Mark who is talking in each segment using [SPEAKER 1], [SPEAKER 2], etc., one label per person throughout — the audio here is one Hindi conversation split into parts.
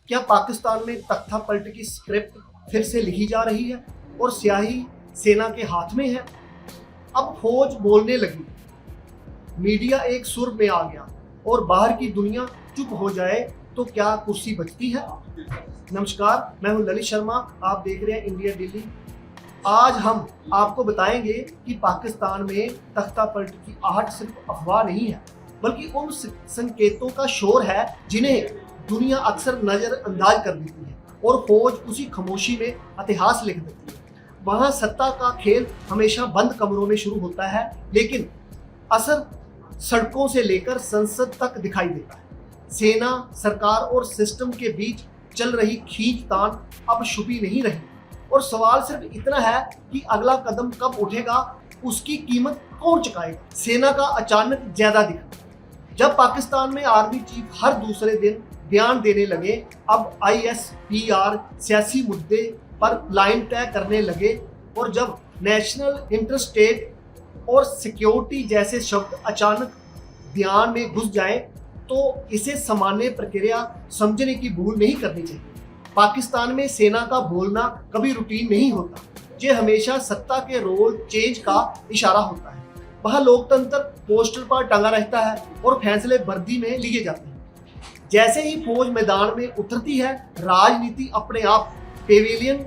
[SPEAKER 1] क्या पाकिस्तान में तख्ता पलट की स्क्रिप्ट फिर से लिखी जा रही है और स्याही सेना के हाथ में है? अब फौज बोलने लगी, मीडिया एक सुर में आ गया और बाहर की दुनिया चुप हो जाए तो क्या कुर्सी बचती है? नमस्कार, मैं हूं ललित शर्मा, आप देख रहे हैं इंडिया डेली। आज हम आपको बताएंगे कि पाकिस्तान में तख्ता पलट की आहट सिर्फ अफवाह नहीं है, बल्कि उन संकेतों का शोर है जिन्हें दुनिया अक्सर नजरअंदाज कर देती है और फौज उसी खामोशी में इतिहास लिख देती है। वहां सत्ता का खेल हमेशा बंद कमरों में शुरू होता है, लेकिन असर सड़कों से लेकर संसद तक दिखाई देता है। सेना, सरकार और सिस्टम के बीच चल रही खींचतान अब छुपी नहीं रही और सवाल सिर्फ इतना है कि अगला कदम कब उठेगा, उसकी कीमत कौन चुकाएगा। सेना का अचानक ज्यादा दिखा, जब पाकिस्तान में आर्मी चीफ हर दूसरे दिन बयान देने लगे, अब ISPR सियासी मुद्दे पर लाइन तय करने लगे और जब नेशनल इंटरस्टेट और सिक्योरिटी जैसे शब्द अचानक बयान में घुस जाए तो इसे सामान्य प्रक्रिया समझने की भूल नहीं करनी चाहिए। पाकिस्तान में सेना का बोलना कभी रूटीन नहीं होता, ये हमेशा सत्ता के रोल चेंज का इशारा होता है। वहाँ लोकतंत्र पोस्टर पर टंगा रहता है और फैसले वर्दी में लिए जाते हैं। जैसे ही फौज मैदान में उतरती है, राजनीति अपने आप पेविलियन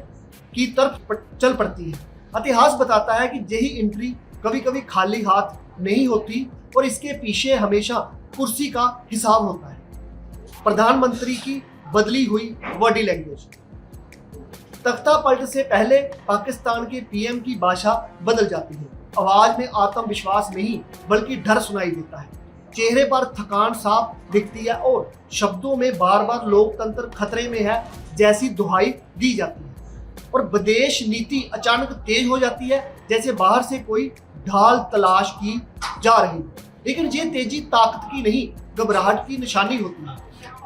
[SPEAKER 1] की तरफ चल पड़ती है। इतिहास बताता है कि यही एंट्री कभी कभी खाली हाथ नहीं होती और इसके पीछे हमेशा कुर्सी का हिसाब होता है। प्रधानमंत्री की बदली हुई बॉडी लैंग्वेज। तख्ता पलट से पहले पाकिस्तान के PM की भाषा बदल जाती है। आवाज में आत्मविश्वास नहीं बल्कि डर सुनाई देता है। चेहरे पर थकान साफ दिखती है और शब्दों में बार बार लोकतंत्र खतरे में है जैसी दुहाई दी जाती है। और विदेश नीति अचानक तेज हो जाती है, जैसे बाहर से कोई ढाल तलाश की जा रही है। लेकिन ये तेजी ताकत की नहीं, घबराहट की निशानी होती है।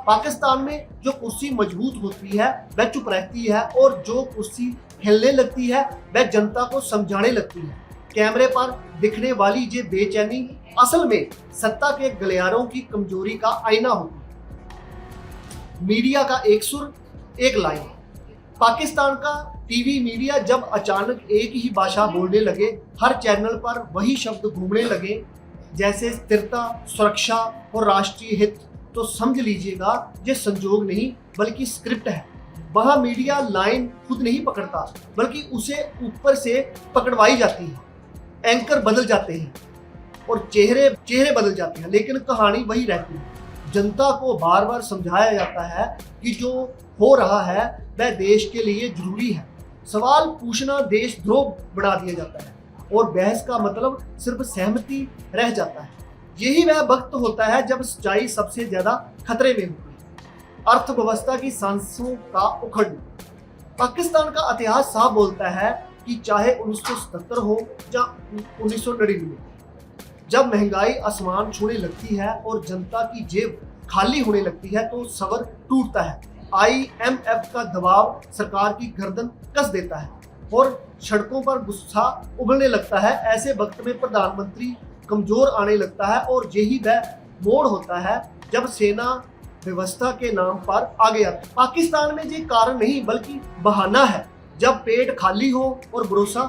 [SPEAKER 1] पाकिस्तान में जो कुर्सी मजबूत होती है वह चुप रहती है और जो कुर्सी हिलने लगती है वह जनता को समझाने लगती है। कैमरे पर दिखने वाली ये बेचैनी असल में सत्ता के गलियारों की कमजोरी का आईना होती है। मीडिया का एक सुर, एक लाइन। पाकिस्तान का टीवी मीडिया जब अचानक एक ही भाषा बोलने लगे, हर चैनल पर वही शब्द घूमने लगे जैसे स्थिरता, सुरक्षा और राष्ट्रीय हित, तो समझ लीजिएगा ये संजोग नहीं बल्कि स्क्रिप्ट है। वहां मीडिया लाइन खुद नहीं पकड़ता बल्कि उसे ऊपर से पकड़वाई जाती है। एंकर बदल जाते हैं और चेहरे बदल जाते हैं, लेकिन कहानी वही रहती है। जनता को बार बार समझाया जाता है कि जो हो रहा है वह देश के लिए जरूरी है। सवाल पूछना देशद्रोह बढ़ा दिया जाता है और बहस का मतलब सिर्फ सहमति रह जाता है। यही वह वक्त होता है जब सच्चाई सबसे ज्यादा खतरे में होती है। अर्थव्यवस्था की सांसों का उखड़ना। पाकिस्तान का इतिहास साफ बोलता है कि चाहे 1977 हो या 1999, जब महंगाई आसमान छूने लगती है और जनता की जेब खाली होने लगती है तो सबर टूटता है। IMF का दबाव सरकार की गर्दन कस देता है और सड़कों पर गुस्सा उबलने लगता है। ऐसे वक्त में प्रधानमंत्री कमजोर आने लगता है और यही वह मोड़ होता है जब सेना व्यवस्था के नाम पर आगे आती है। पाकिस्तान में ये कारण नहीं बल्कि बहाना है। जब पेट खाली हो और भरोसा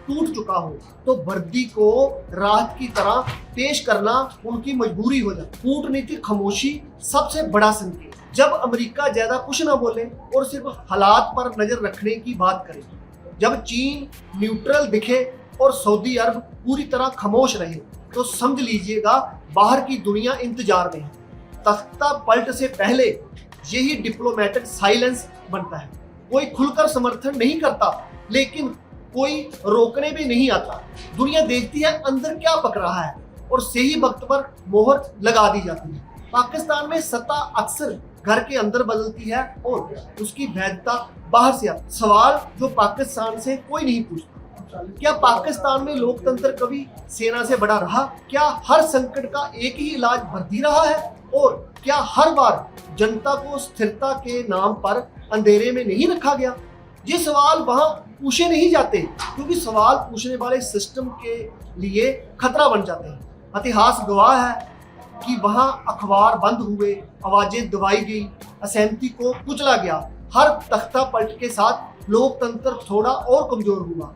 [SPEAKER 1] टूट चुका हो तो वर्दी को राहत की तरह पेश करना उनकी मजबूरी हो जाती है। कूटनीतिक खामोशी सबसे बड़ा संकेत। जब अमेरिका ज्यादा कुछ ना बोले और सिर्फ हालात पर नजर रखने की बात करे, जब चीन न्यूट्रल दिखे और सऊदी अरब पूरी तरह खामोश रहे, तो समझ लीजिएगा बाहर की दुनिया इंतजार में है। तख्ता पलट से पहले यही डिप्लोमेटिक साइलेंस बनता है। कोई खुलकर समर्थन नहीं करता, लेकिन कोई रोकने भी नहीं आता। दुनिया देखती है अंदर क्या पक रहा है और सही वक्त पर मोहर लगा दी जाती है। पाकिस्तान में सत्ता अक्सर घर के अंदर बदलती है और उसकी वैधता बाहर से आती है। सवाल जो पाकिस्तान से कोई नहीं पूछता, क्या पाकिस्तान में लोकतंत्र कभी सेना से बड़ा रहा? क्या हर संकट का एक ही इलाज भर्ती रहा है? और क्या हर बार जनता को स्थिरता के नाम पर अंधेरे में नहीं रखा गया? ये सवाल वहां पूछे नहीं जाते क्योंकि सवाल पूछने वाले सिस्टम के लिए खतरा बन जाते हैं। इतिहास गवाह है, कि वहां अखबार बंद हुए, आवाजें दबाई गई, असहमति को कुचला गया। हर तख्ता पलट के साथ लोकतंत्र थोड़ा और कमजोर हुआ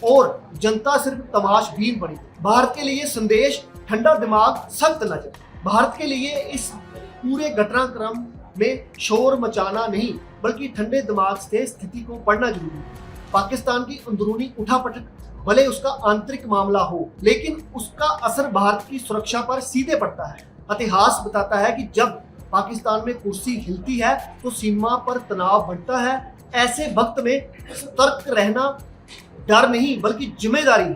[SPEAKER 1] और जनता सिर्फ तमाशबीन बनी। भारत के लिए संदेश ठंडा दिमाग, सख्त नजर। भारत के लिए इस पूरे घटनाक्रम में शोर मचाना नहीं बल्कि ठंडे दिमाग से स्थिति को पढ़ना जरूरी है। पाकिस्तान की अंदरूनी उठापटक भले उसका आंतरिक मामला हो, लेकिन उसका असर भारत की सुरक्षा पर सीधे पड़ता है। इतिहास बताता है कि जब पाकिस्तान में कुर्सी हिलती है तो सीमा पर तनाव बढ़ता है। ऐसे वक्त में सतर्क रहना डर नहीं बल्कि जिम्मेदारी,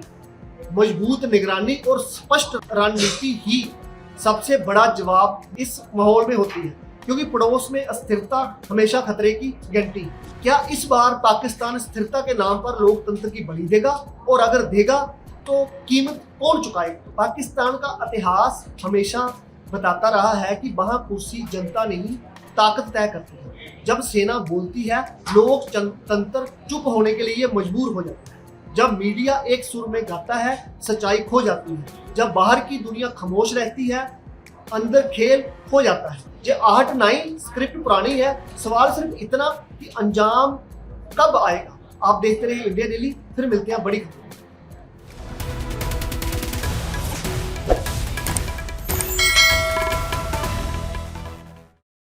[SPEAKER 1] मजबूत निगरानी और स्पष्ट रणनीति ही सबसे बड़ा जवाब इस माहौल में होती है, क्योंकि पड़ोस में अस्थिरता हमेशा खतरे की घंटी। क्या इस बार पाकिस्तान स्थिरता के नाम पर लोकतंत्र की बलि देगा, और अगर देगा तो कीमत कौन चुकाएगा? पाकिस्तान का इतिहास हमेशा बताता रहा है कि वहां कुर्सी जनता नहीं ताकत तय करती है। जब सेना बोलती है लोकतंत्र चुप होने के लिए मजबूर हो जाता है। जब मीडिया एक सुर में गाता है सच्चाई खो जाती है। जब बाहर की दुनिया खामोश रहती है अंदर खेल हो जाता है। ये आहट नहीं, स्क्रिप्ट पुरानी है, सवाल सिर्फ इतना कि अंजाम कब आएगा। आप देखते रहिए इंडिया डेली, फिर मिलते हैं बड़ी खबर।